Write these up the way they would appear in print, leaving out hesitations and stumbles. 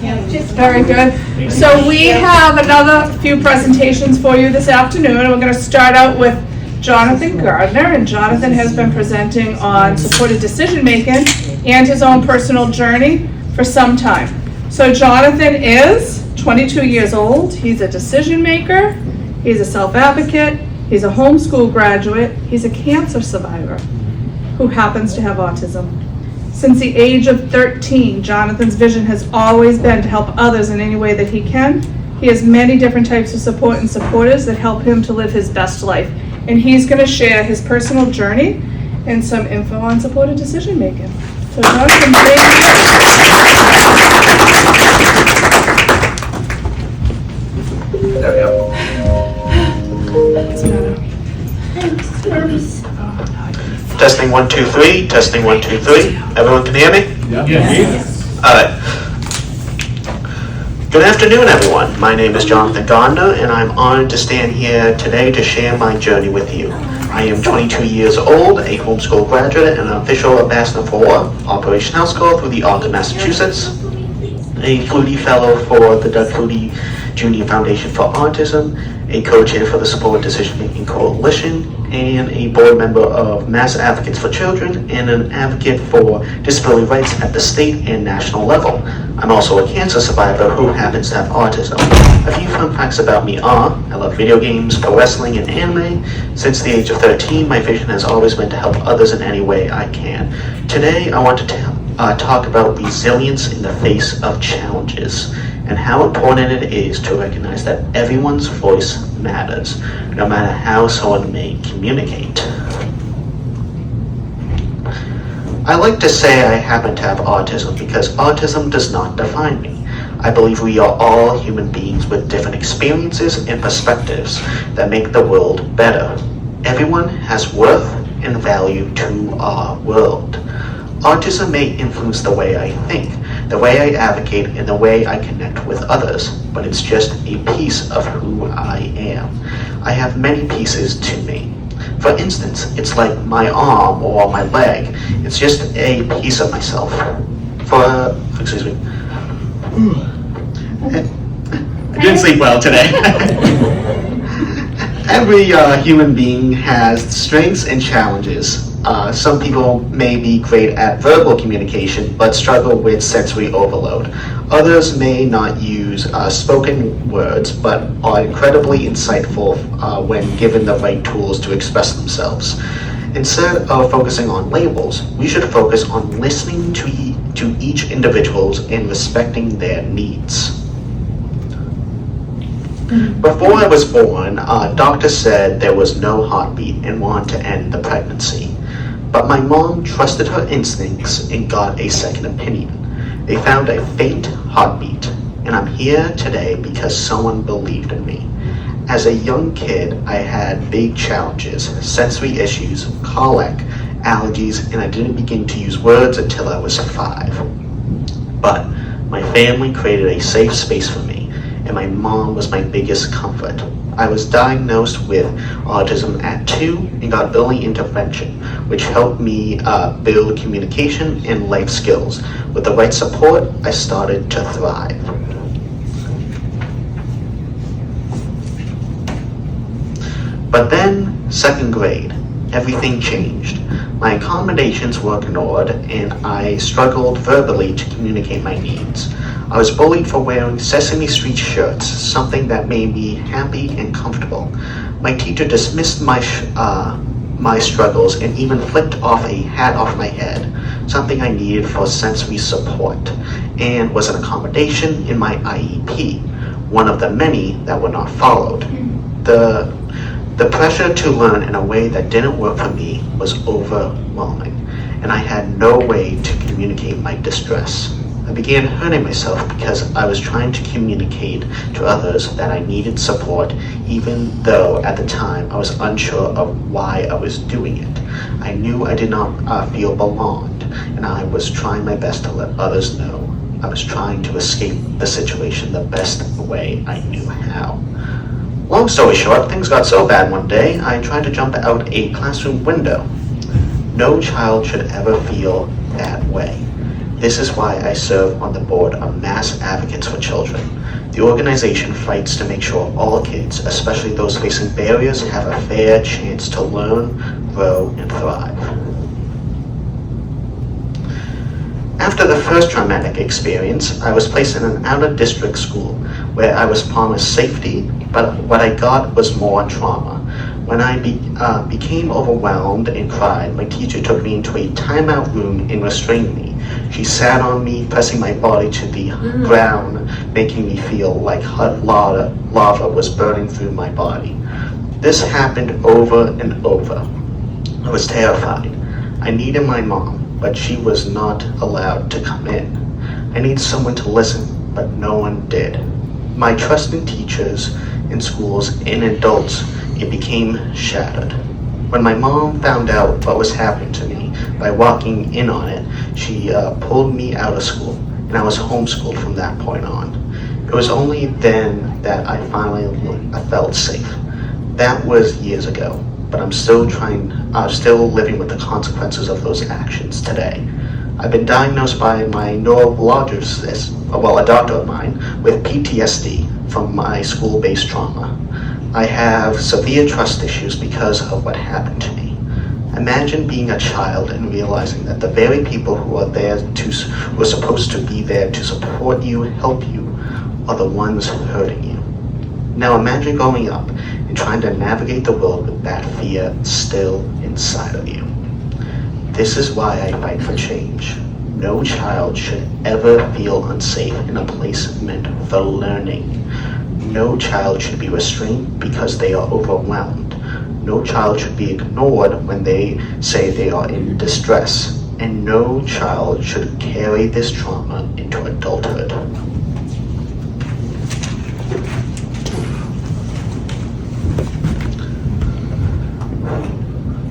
Very good. So we have another few presentations for you this afternoon, and we're going to start out with Jonathan Gardner, and Jonathan has been presenting on supported decision-making and his own personal journey for some time. So Jonathan is 22 years old. He's a decision maker. He's a self-advocate. He's a homeschool graduate. He's a cancer survivor who happens to have autism. Since the age of 13, Jonathan's vision has always been to help others in any way that he can. He has many different types of support and supporters that help him to live his best life. And he's going to share his personal journey and some info on supported decision making. So Jonathan, thank you. There we go. Testing 1 2 3. Testing 1 2 3. Everyone can hear me? Yes. All right. Good afternoon, everyone. My name is Jonathan Gardner, and I'm honored to stand here today to share my journey with you. I am 22 years old, a homeschool graduate, and an official ambassador for Operation House Call through the Alton, Massachusetts, a Flutie Fellow for the Doug Flutie Jr. Foundation for Autism, a co-chair for the Support Decision Making Coalition, and a board member of Mass Advocates for Children, and an advocate for disability rights at the state and national level. I'm also a cancer survivor who happens to have autism. A few fun facts about me are, I love video games, pro wrestling, and anime. Since the age of 13, my vision has always been to help others in any way I can. Today, I want to talk about resilience in the face of challenges, and how important it is to recognize that everyone's voice matters, no matter how someone may communicate. I like to say I happen to have autism because autism does not define me. I believe we are all human beings with different experiences and perspectives that make the world better. Everyone has worth and value to our world. Autism may influence the way I think, the way I advocate, and the way I connect with others, but it's just a piece of who I am. I have many pieces to me. For instance, it's like my arm or my leg. It's just a piece of myself. Excuse me. I didn't sleep well today. Every human being has strengths and challenges. Some people may be great at verbal communication, but struggle with sensory overload. Others may not use spoken words, but are incredibly insightful when given the right tools to express themselves. Instead of focusing on labels, we should focus on listening to each individual and respecting their needs. Before I was born, doctors said there was no heartbeat and wanted to end the pregnancy. But my mom trusted her instincts and got a second opinion. They found a faint heartbeat, and I'm here today because someone believed in me. As a young kid, I had big challenges, sensory issues, colic, allergies, and I didn't begin to use words until I was 5. But my family created a safe space for me, and my mom was my biggest comfort. I was diagnosed with autism at 2 and got early intervention, which helped me build communication and life skills. With the right support, I started to thrive. But then, second grade, everything changed. My accommodations were ignored, and I struggled verbally to communicate my needs. I was bullied for wearing Sesame Street shirts, something that made me happy and comfortable. My teacher dismissed my struggles and even flipped off a hat off my head, something I needed for sensory support, and was an accommodation in my IEP, one of the many that were not followed. The pressure to learn in a way that didn't work for me was overwhelming, and I had no way to communicate my distress. I began hurting myself because I was trying to communicate to others that I needed support, even though at the time I was unsure of why I was doing it. I knew I did not feel belonged, and I was trying my best to let others know. I was trying to escape the situation the best way I knew how. Long story short, things got so bad one day, I tried to jump out a classroom window. No child should ever feel that way. This is why I serve on the board of Mass Advocates for Children. The organization fights to make sure all kids, especially those facing barriers, have a fair chance to learn, grow, and thrive. After the first traumatic experience, I was placed in an out-of-district school where I was promised safety, but what I got was more trauma. When I became overwhelmed and cried, my teacher took me into a timeout room and restrained me. She sat on me, pressing my body to the ground, making me feel like hot lava was burning through my body. This happened over and over. I was terrified. I needed my mom, but she was not allowed to come in. I needed someone to listen, but no one did. My trust in teachers, in schools, and adults, it became shattered. When my mom found out what was happening to me by walking in on it, she pulled me out of school, and I was homeschooled from that point on. It was only then that I finally felt safe. That was years ago, but I'm still living with the consequences of those actions today. I've been diagnosed by my neurologist, a doctor of mine, with PTSD from my school-based trauma. I have severe trust issues because of what happened to me. Imagine being a child and realizing that the very people who are supposed to be there to support you, help you, are the ones hurting you. Now imagine growing up and trying to navigate the world with that fear still inside of you. This is why I fight for change. No child should ever feel unsafe in a place meant for learning. No child should be restrained because they are overwhelmed. No child should be ignored when they say they are in distress. And no child should carry this trauma into adulthood.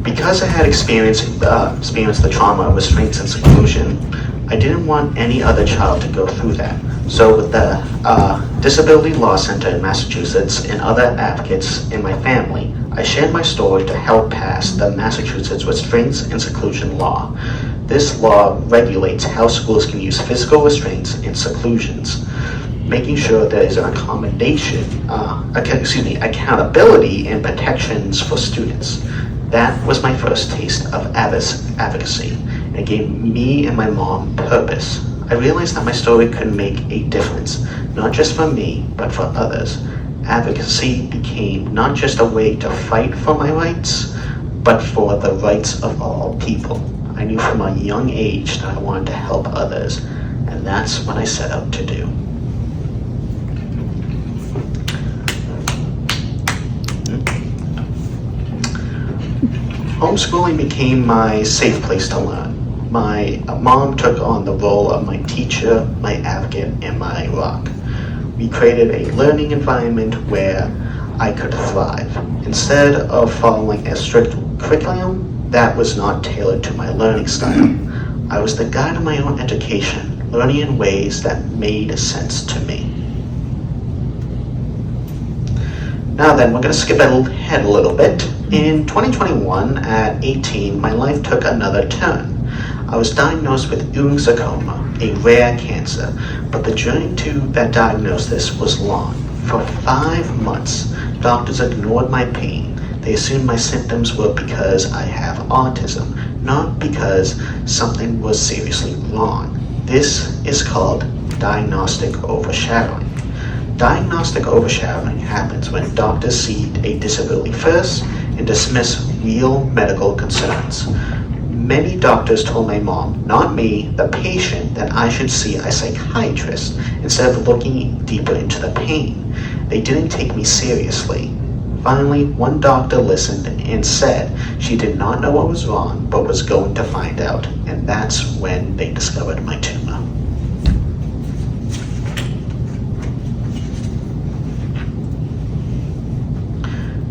Because I had experienced the trauma of restraints and seclusion, I didn't want any other child to go through that. So with the Disability Law Center in Massachusetts and other advocates in my family, I shared my story to help pass the Massachusetts Restraints and Seclusion Law. This law regulates how schools can use physical restraints and seclusions, making sure there is an accountability and protections for students. That was my first taste of advocacy. It gave me and my mom purpose. I realized that my story could make a difference, not just for me, but for others. Advocacy became not just a way to fight for my rights, but for the rights of all people. I knew from a young age that I wanted to help others, and that's what I set out to do. Homeschooling became my safe place to learn. My mom took on the role of my teacher, my advocate, and my rock. We created a learning environment where I could thrive. Instead of following a strict curriculum that was not tailored to my learning style, I was the guide of my own education, learning in ways that made sense to me. Now then, we're going to skip ahead a little bit. In 2021, at 18, my life took another turn. I was diagnosed with Ewing sarcoma, a rare cancer, but the journey to that diagnosis was long. For 5 months, doctors ignored my pain. They assumed my symptoms were because I have autism, not because something was seriously wrong. This is called diagnostic overshadowing. Diagnostic overshadowing happens when doctors see a disability first and dismiss real medical concerns. Many doctors told my mom, not me, the patient, that I should see a psychiatrist instead of looking deeper into the pain. They didn't take me seriously. Finally, one doctor listened and said she did not know what was wrong, but was going to find out, and that's when they discovered my tumor.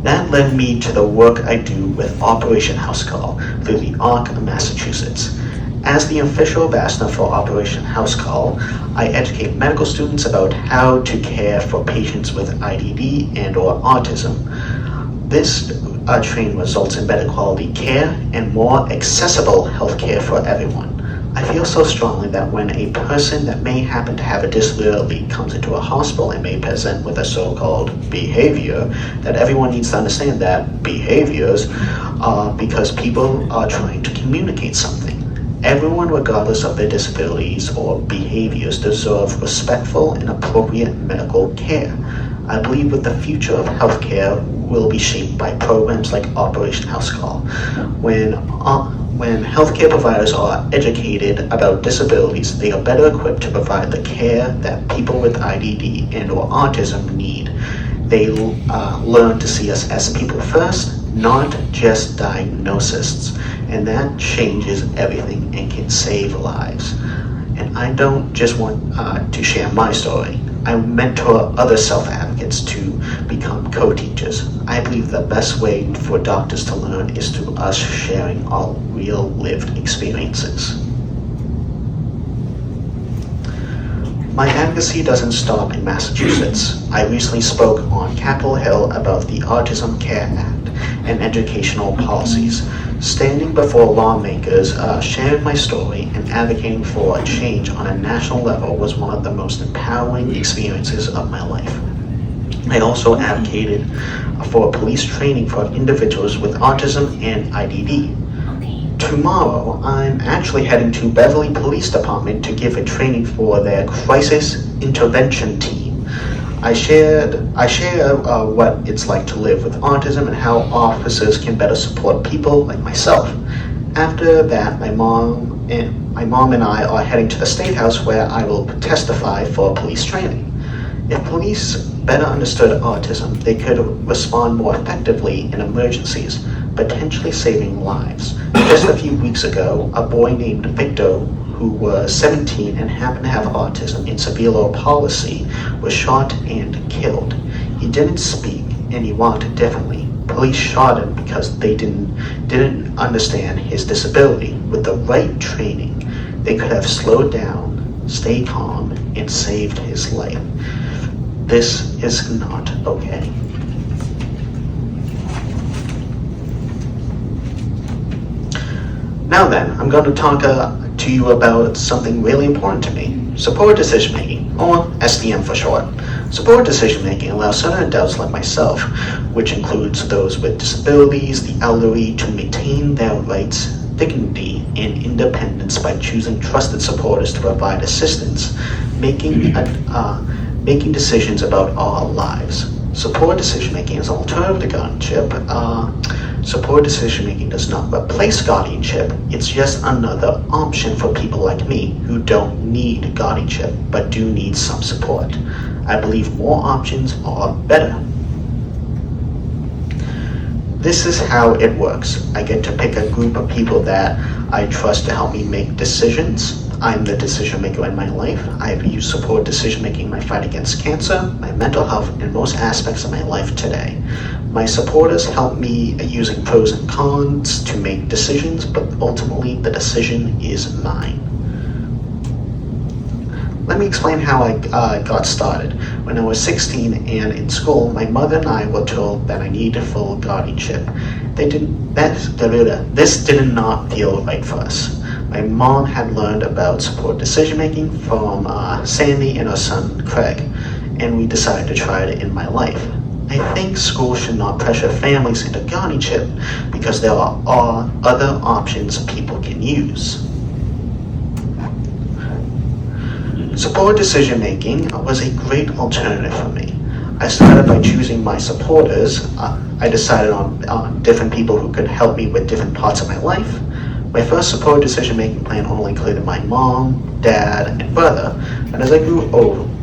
That led me to the work I do with Operation House Call through the ARC of Massachusetts. As the official ambassador for Operation House Call, I educate medical students about how to care for patients with IDD and/or autism. This training results in better quality care and more accessible health care for everyone. I feel so strongly that when a person that may happen to have a disability comes into a hospital and may present with a so-called behavior, that everyone needs to understand that behaviors are because people are trying to communicate something. Everyone, regardless of their disabilities or behaviors, deserve respectful and appropriate medical care. I believe that the future of healthcare will be shaped by programs like Operation House Call. When healthcare providers are educated about disabilities, they are better equipped to provide the care that people with IDD and or autism need. They learn to see us as people first, not just diagnoses, and that changes everything and can save lives. And I don't just want to share my story. I mentor other self-advocates to become co-teachers. I believe the best way for doctors to learn is through us sharing our real lived experiences. My advocacy doesn't stop in Massachusetts. I recently spoke on Capitol Hill about the Autism Care Act and educational policies. Standing before lawmakers, sharing my story and advocating for a change on a national level was one of the most empowering experiences of my life. I also advocated for police training for individuals with autism and IDD. Tomorrow, I'm actually heading to Beverly Police Department to give a training for their crisis intervention team. I share what it's like to live with autism and how officers can better support people like myself. After that, my mom and I are heading to the State House where I will testify for police training. If police better understood autism, they could respond more effectively in emergencies, potentially saving lives. Just a few weeks ago, a boy named Victor, who was 17 and happened to have autism and severe low palsy, was shot and killed. He didn't speak and he walked differently. Police shot him because they didn't understand his disability. With the right training, they could have slowed down, stayed calm, and saved his life. This is not okay. Now then, I'm going to talk to you about something really important to me. Supported decision making, or SDM for short. Supported decision making allows certain adults like myself, which includes those with disabilities, the elderly, to maintain their rights, dignity, and independence by choosing trusted supporters to provide assistance, making decisions about our lives. Supported decision making is an alternative to guardianship. Supported decision making does not replace guardianship. It's just another option for people like me who don't need guardianship but do need some support. I believe more options are better. This is how it works. I get to pick a group of people that I trust to help me make decisions. I'm the decision maker in my life. I've used supported decision making in my fight against cancer, my mental health, and most aspects of my life today. My supporters help me using pros and cons to make decisions, but ultimately the decision is mine. Let me explain how I got started. When I was 16 and in school, my mother and I were told that I needed full guardianship. This did not feel right for us. My mom had learned about supported decision making from Sandy and her son Craig, and we decided to try it in my life. I think schools should not pressure families into guardianship because there are other options people can use. Supported decision making was a great alternative for me. I started by choosing my supporters. I decided on different people who could help me with different parts of my life. My first supported decision making plan only included my mom, dad, and brother, and as I grew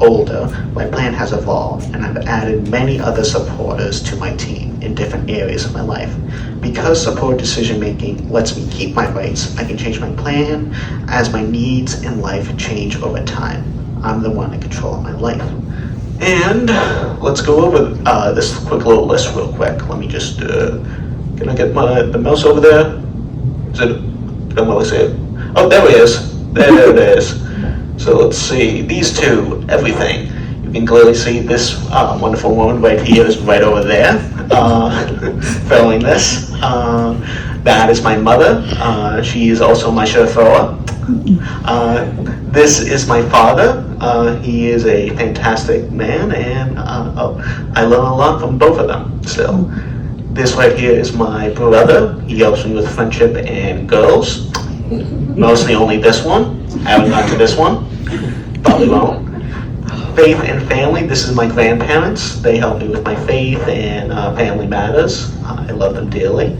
older, my plan has evolved, and I've added many other supporters to my team in different areas of my life. Because supported decision making lets me keep my rights, I can change my plan as my needs in life change over time. I'm the one in control of my life. And let's go over this quick little list real quick. Let me just, can I get the mouse over there? Is it, I don't really see it. Oh, there it is. There it is. So let's see, these two, everything. You can clearly see this wonderful woman right here is right over there, filling this. That is my mother. She is also my chauffeur. This is my father. He is a fantastic man, and I learn a lot from both of them still. This right here is my brother. He helps me with friendship and girls. Mostly only this one. Haven't got to this one. Probably won't. Faith and family. This is my grandparents. They help me with my faith and family matters. I love them dearly.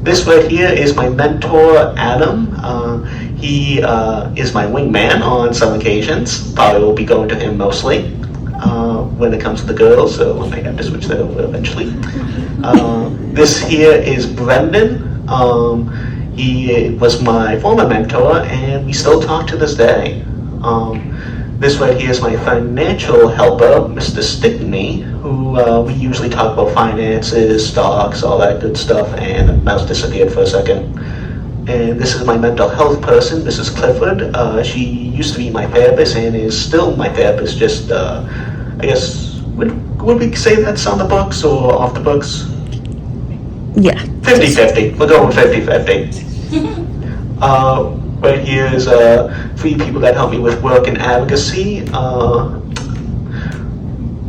This right here is my mentor, Adam. He is my wingman on some occasions. Probably will be going to him mostly when it comes to the girls, so I may have to switch that over eventually. This here is Brendan. He was my former mentor, and we still talk to this day. This right here is my financial helper, Mr. Stickney, who we usually talk about finances, stocks, all that good stuff, and the mouse disappeared for a second. And this is my mental health person, Mrs. Clifford. She used to be my therapist and is still my therapist, just, I guess, would we say that's on the books or off the books? Yeah. 50-50. We're going 50-50. Right here is 3 people that help me with work and advocacy.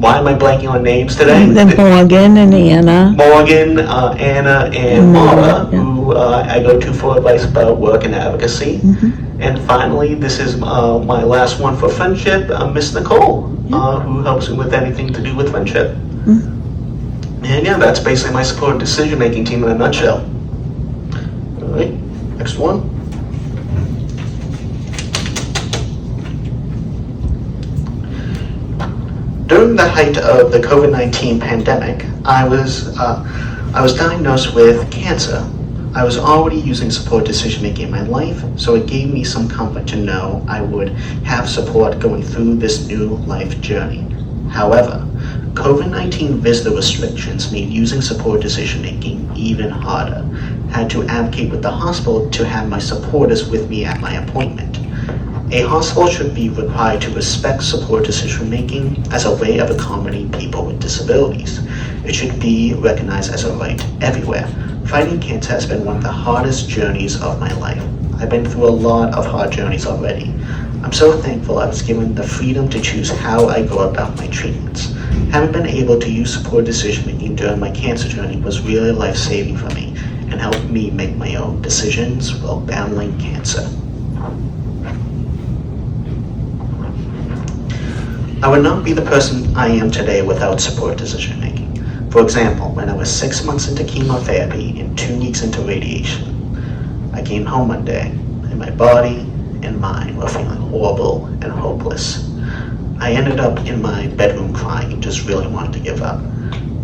Why am I blanking on names today? Morgan and Anna. Morgan, Anna, and Mara, yeah. who I go to for advice about work and advocacy. And finally, this is my last one for friendship, Miss Nicole, who helps me with anything to do with friendship. And yeah, that's basically my support decision-making team in a nutshell. All right, next one. During the height of the COVID-19 pandemic, I was diagnosed with cancer. I was already using support decision-making in my life, so it gave me some comfort to know I would have support going through this new life journey. However, COVID-19 visitor restrictions made using support decision-making even harder. I had to advocate with the hospital to have my supporters with me at my appointment. A hospital should be required to respect support decision-making as a way of accommodating people with disabilities. It should be recognized as a right everywhere. Fighting cancer has been one of the hardest journeys of my life. I've been through a lot of hard journeys already. I'm so thankful I was given the freedom to choose how I go about my treatments. Having been able to use support decision-making during my cancer journey was really life-saving for me and helped me make my own decisions while battling cancer. I would not be the person I am today without support decision-making. For example, when I was 6 months into chemotherapy and 2 weeks into radiation, I came home one day and my body and mind were feeling horrible and hopeless. I ended up in my bedroom crying and just really wanted to give up.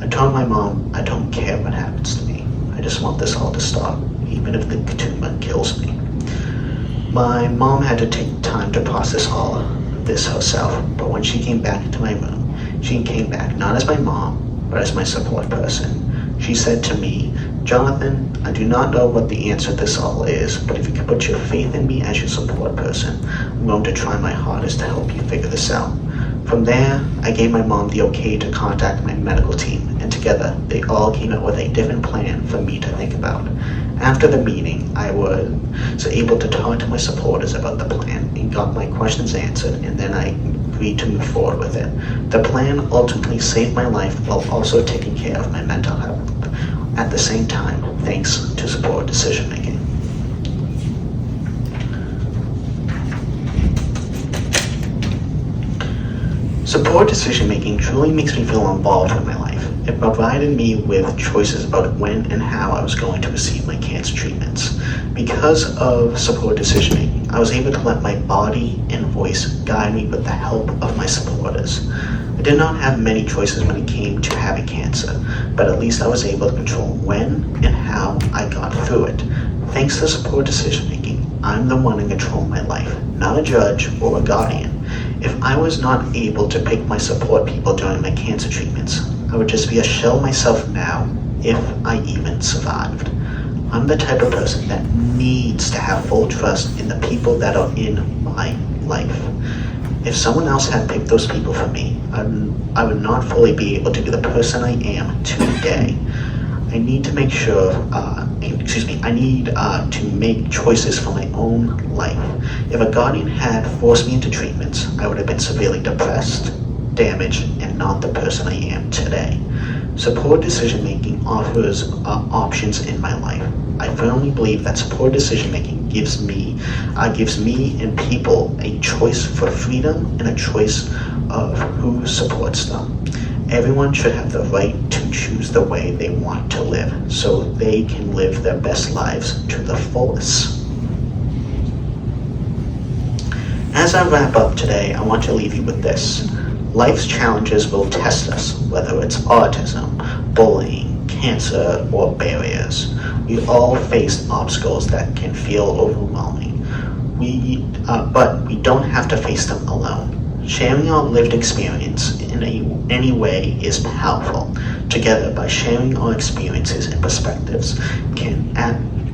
I told my mom, I don't care what happens to me. I just want this all to stop, even if the tumor kills me. My mom had to take time to process all of this herself, but when she came back into my room, she came back not as my mom, but as my support person. She said to me, Jonathan, I do not know what the answer to this all is, but if you can put your faith in me as your support person, I'm going to try my hardest to help you figure this out. From there, I gave my mom the okay to contact my medical team, and together they all came up with a different plan for me to think about. After the meeting, I was able to talk to my supporters about the plan and got my questions answered, and then I agreed to move forward with it. The plan ultimately saved my life while also taking care of my mental health. At the same time, thanks to support decision-making. Support decision-making truly makes me feel involved in my life. It provided me with choices about when and how I was going to receive my cancer treatments. Because of support decision-making, I was able to let my body and voice guide me with the help of my supporters. I did not have many choices when it came to having cancer, but at least I was able to control when and how I got through it. Thanks to support decision-making, I'm the one in control of my life, not a judge or a guardian. If I was not able to pick my support people during my cancer treatments, I would just be a shell of myself now, if I even survived. I'm the type of person that needs to have full trust in the people that are in my life. If someone else had picked those people for me, I would not fully be able to be the person I am today. I need to make sure I need to make choices for my own life. If a guardian had forced me into treatments, I would have been severely depressed, damaged, and not the person I am today. Supported decision-making offers options in my life. I firmly believe that supported decision-making gives me and people a choice for freedom and a choice of who supports them. Everyone should have the right to choose the way they want to live so they can live their best lives to the fullest. As I wrap up today, I want to leave you with this. Life's challenges will test us, whether it's autism, bullying, cancer, or barriers. We all face obstacles that can feel overwhelming. But we don't have to face them alone. Sharing our lived experience in any way is powerful. Together, by sharing our experiences and perspectives,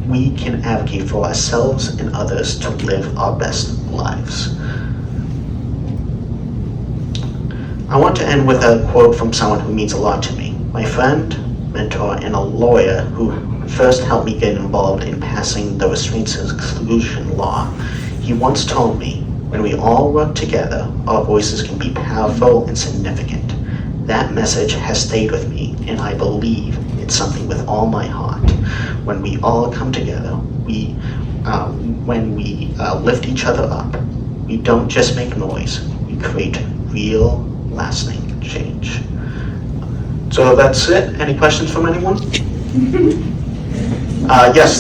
we can advocate for ourselves and others to live our best lives. I want to end with a quote from someone who means a lot to me. My friend, mentor, and a lawyer who first helped me get involved in passing the restraints and exclusion law. He once told me, when we all work together, our voices can be powerful and significant. That message has stayed with me, and I believe it's something with all my heart. When we all come together, when we lift each other up, we don't just make noise, we create real, lasting change. So that's it. Any questions from anyone? Yes,